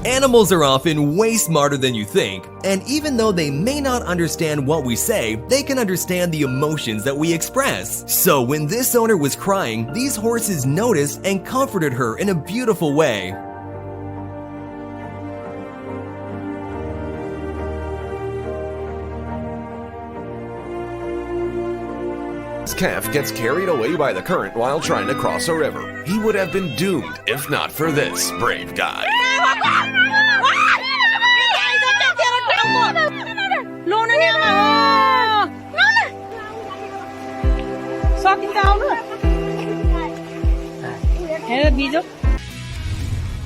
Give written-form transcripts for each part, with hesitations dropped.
Animals are often way smarter than you think, and even though they may not understand what we say, they can understand the emotions that we express. So when this owner was crying, these horses noticed and comforted her in a beautiful way. This calf gets carried away by the current while trying to cross a river. He would have been doomed if not for this brave guy.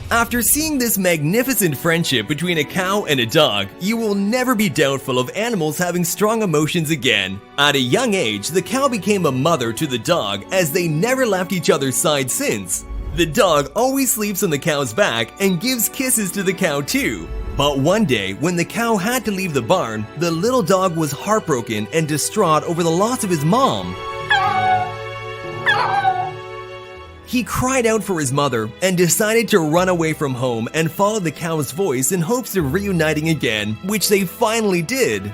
After seeing this magnificent friendship between a cow and a dog, you will never be doubtful of animals having strong emotions again. At a young age, the cow became a mother to the dog as they never left each other's side since. The dog always sleeps on the cow's back and gives kisses to the cow too. But one day, when the cow had to leave the barn, the little dog was heartbroken and distraught over the loss of his mom. He cried out for his mother and decided to run away from home and follow the cow's voice in hopes of reuniting again, which they finally did.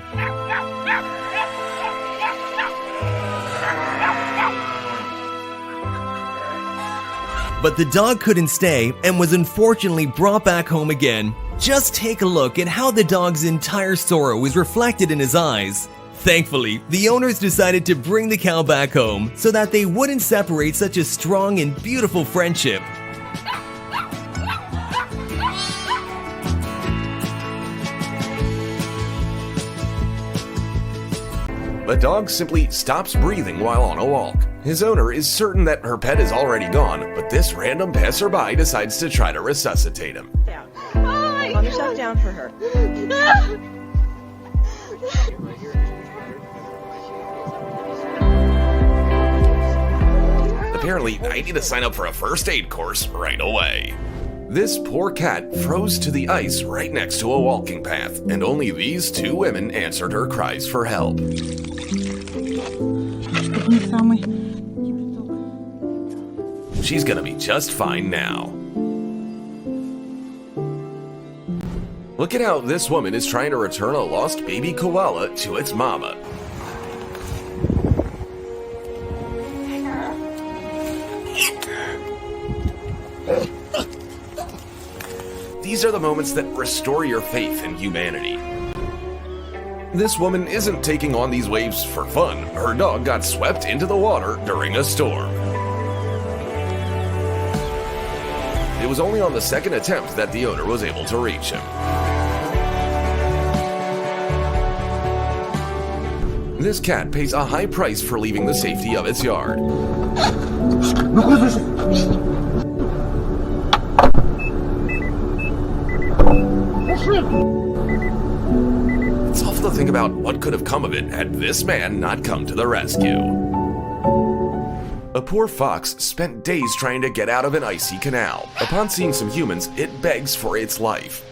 But the dog couldn't stay and was unfortunately brought back home again. Just take a look at how the dog's entire sorrow was reflected in his eyes. Thankfully, the owners decided to bring the cow back home so that they wouldn't separate such a strong and beautiful friendship. The dog simply stops breathing while on a walk. His owner is certain that her pet is already gone, but this random passerby decides to try to resuscitate him. Down. Calm yourself down for her. Apparently, I need to sign up for a first aid course right away. This poor cat froze to the ice right next to a walking path, and only these two women answered her cries for help. She's gonna be just fine now. Look at how this woman is trying to return a lost baby koala to its mama. These are the moments that restore your faith in humanity. This woman isn't taking on these waves for fun. Her dog got swept into the water during a storm. It was only on the second attempt that the owner was able to reach him. This cat pays a high price for leaving the safety of its yard. It's awful to think about what could have come of it had this man not come to the rescue. A poor fox spent days trying to get out of an icy canal. Upon seeing some humans, it begs for its life.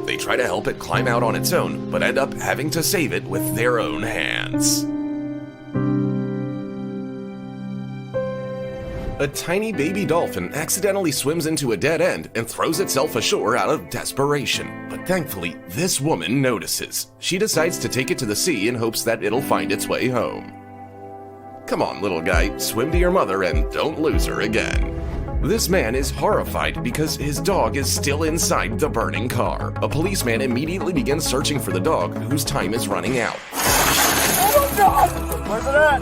They try to help it climb out on its own, but end up having to save it with their own hands. A tiny baby dolphin accidentally swims into a dead end and throws itself ashore out of desperation. But thankfully, this woman notices. She decides to take it to the sea in hopes that it'll find its way home. Come on, little guy, swim to your mother and don't lose her again. This man is horrified because his dog is still inside the burning car. A policeman immediately begins searching for the dog, whose time is running out. Oh my God! Where's it at?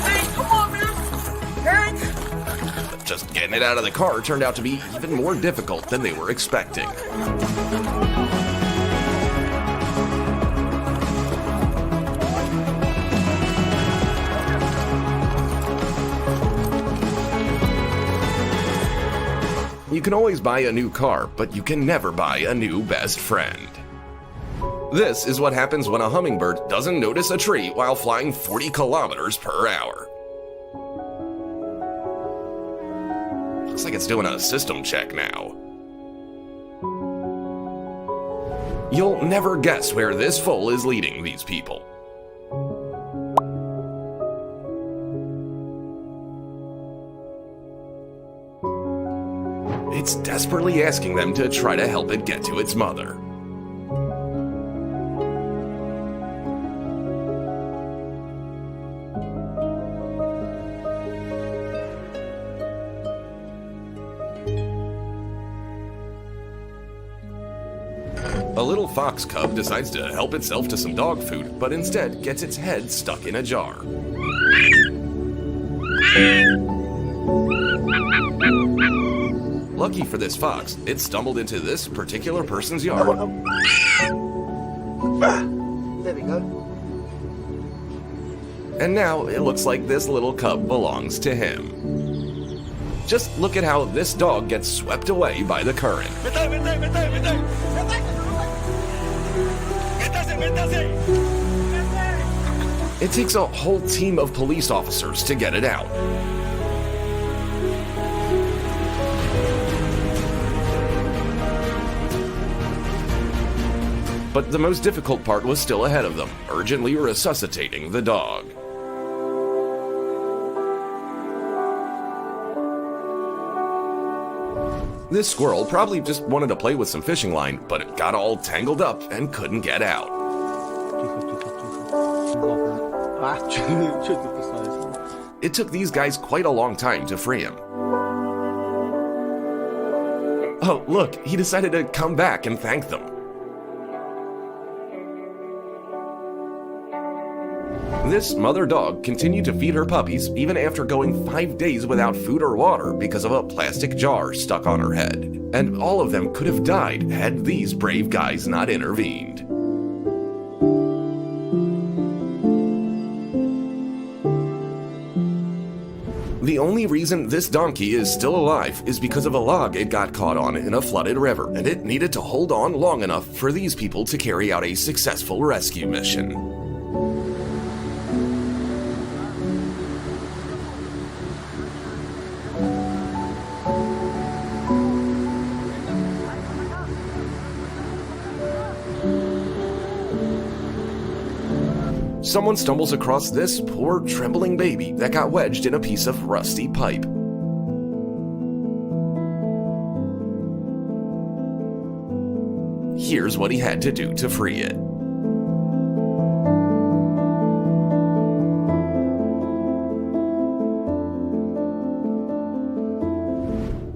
Hey, come on, man! Hank! But just getting it out of the car turned out to be even more difficult than they were expecting. You can always buy a new car, but you can never buy a new best friend. This is what happens when a hummingbird doesn't notice a tree while flying 40 kilometers per hour. Looks like it's doing a system check now. You'll never guess where this foal is leading these people. It's desperately asking them to try to help it get to its mother. A little fox cub decides to help itself to some dog food, but instead gets its head stuck in a jar. Lucky for this fox, it stumbled into this particular person's yard. There we go. And now it looks like this little cub belongs to him. Just look at how this dog gets swept away by the current. It takes a whole team of police officers to get it out. But the most difficult part was still ahead of them, urgently resuscitating the dog. This squirrel probably just wanted to play with some fishing line, but it got all tangled up and couldn't get out. It took these guys quite a long time to free him. Oh, look, he decided to come back and thank them. This mother dog continued to feed her puppies even after going 5 days without food or water because of a plastic jar stuck on her head. And all of them could have died had these brave guys not intervened. The only reason this donkey is still alive is because of a log it got caught on in a flooded river, and it needed to hold on long enough for these people to carry out a successful rescue mission. Someone stumbles across this poor, trembling baby that got wedged in a piece of rusty pipe. Here's what he had to do to free it.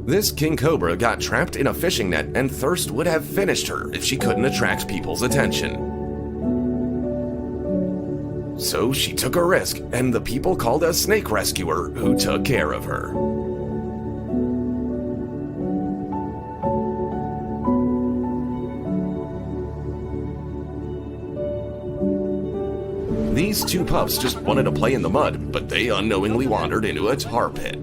This king cobra got trapped in a fishing net, and thirst would have finished her if she couldn't attract people's attention. So she took a risk, and the people called a snake rescuer who took care of her. These two pups just wanted to play in the mud, but they unknowingly wandered into a tar pit.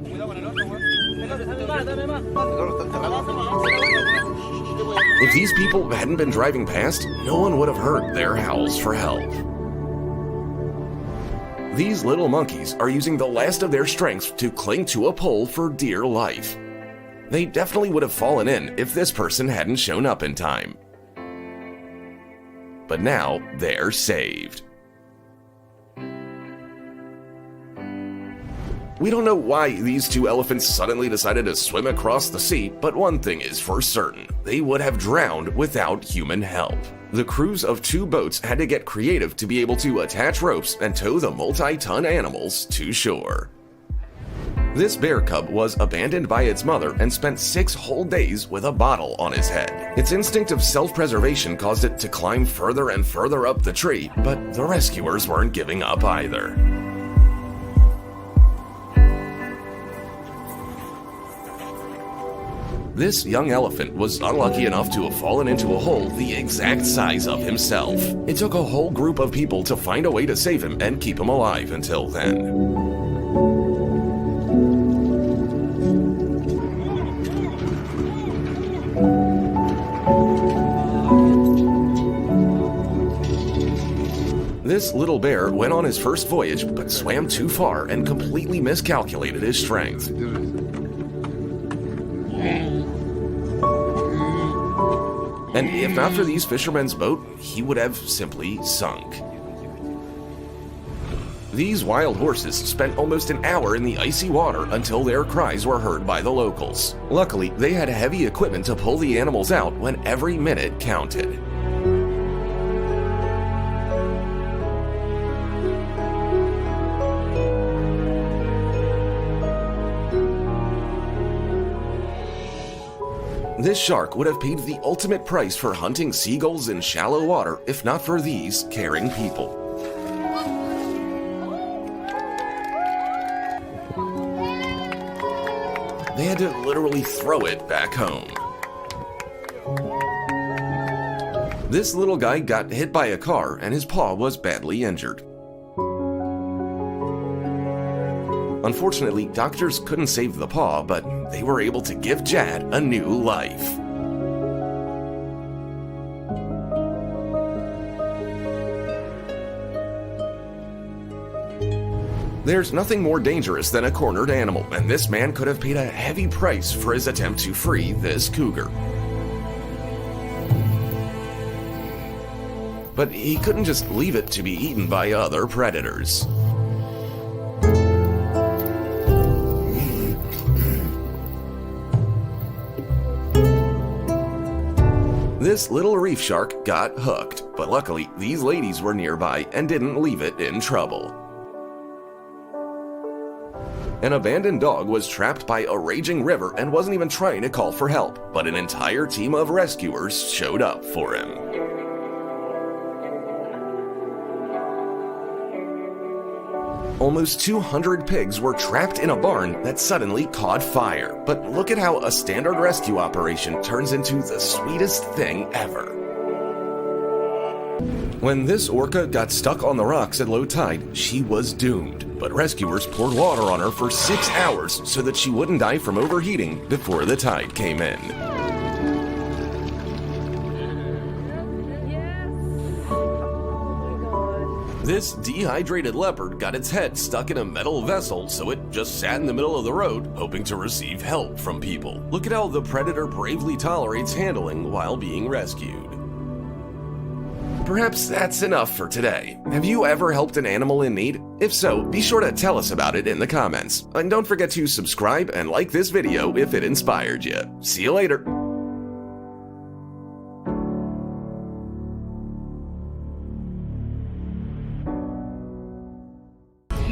If these people hadn't been driving past, no one would have heard their howls for help. These little monkeys are using the last of their strength to cling to a pole for dear life. They definitely would have fallen in if this person hadn't shown up in time. But now they're saved. We don't know why these two elephants suddenly decided to swim across the sea, but one thing is for certain: they would have drowned without human help. The crews of two boats had to get creative to be able to attach ropes and tow the multi-ton animals to shore. This bear cub was abandoned by its mother and spent 6 whole days with a bottle on his head. Its instinct of self-preservation caused it to climb further and further up the tree, but the rescuers weren't giving up either. This young elephant was unlucky enough to have fallen into a hole the exact size of himself. It took a whole group of people to find a way to save him and keep him alive until then. This little bear went on his first voyage but swam too far and completely miscalculated his strength. And if not for these fishermen's boat, he would have simply sunk. These wild horses spent almost an hour in the icy water until their cries were heard by the locals. Luckily, they had heavy equipment to pull the animals out when every minute counted. This shark would have paid the ultimate price for hunting seagulls in shallow water if not for these caring people. They had to literally throw it back home. This little guy got hit by a car and his paw was badly injured. Unfortunately, doctors couldn't save the paw, but they were able to give Jad a new life. There's nothing more dangerous than a cornered animal, and this man could have paid a heavy price for his attempt to free this cougar. But he couldn't just leave it to be eaten by other predators. This little reef shark got hooked, but luckily these ladies were nearby and didn't leave it in trouble. An abandoned dog was trapped by a raging river and wasn't even trying to call for help, but an entire team of rescuers showed up for him. Almost 200 pigs were trapped in a barn that suddenly caught fire. But look at how a standard rescue operation turns into the sweetest thing ever. When this orca got stuck on the rocks at low tide, she was doomed. But rescuers poured water on her for 6 hours so that she wouldn't die from overheating before the tide came in. This dehydrated leopard got its head stuck in a metal vessel, so it just sat in the middle of the road, hoping to receive help from people. Look at how the predator bravely tolerates handling while being rescued. Perhaps that's enough for today. Have you ever helped an animal in need? If so, be sure to tell us about it in the comments. And don't forget to subscribe and like this video if it inspired you. See you later.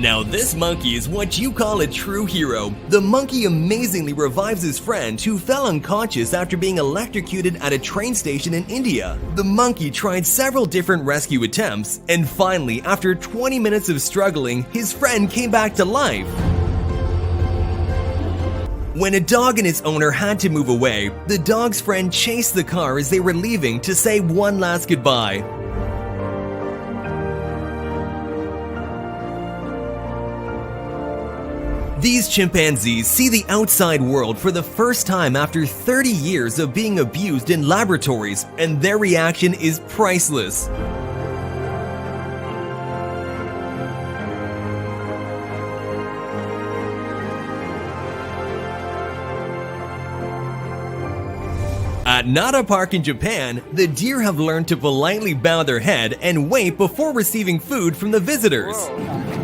Now this monkey is what you call a true hero. The monkey amazingly revives his friend who fell unconscious after being electrocuted at a train station in India. The monkey tried several different rescue attempts, and finally, after 20 minutes of struggling, his friend came back to life. When a dog and its owner had to move away, the dog's friend chased the car as they were leaving to say one last goodbye. These chimpanzees see the outside world for the first time after 30 years of being abused in laboratories, and their reaction is priceless. At Nara Park in Japan, the deer have learned to politely bow their head and wait before receiving food from the visitors. Whoa.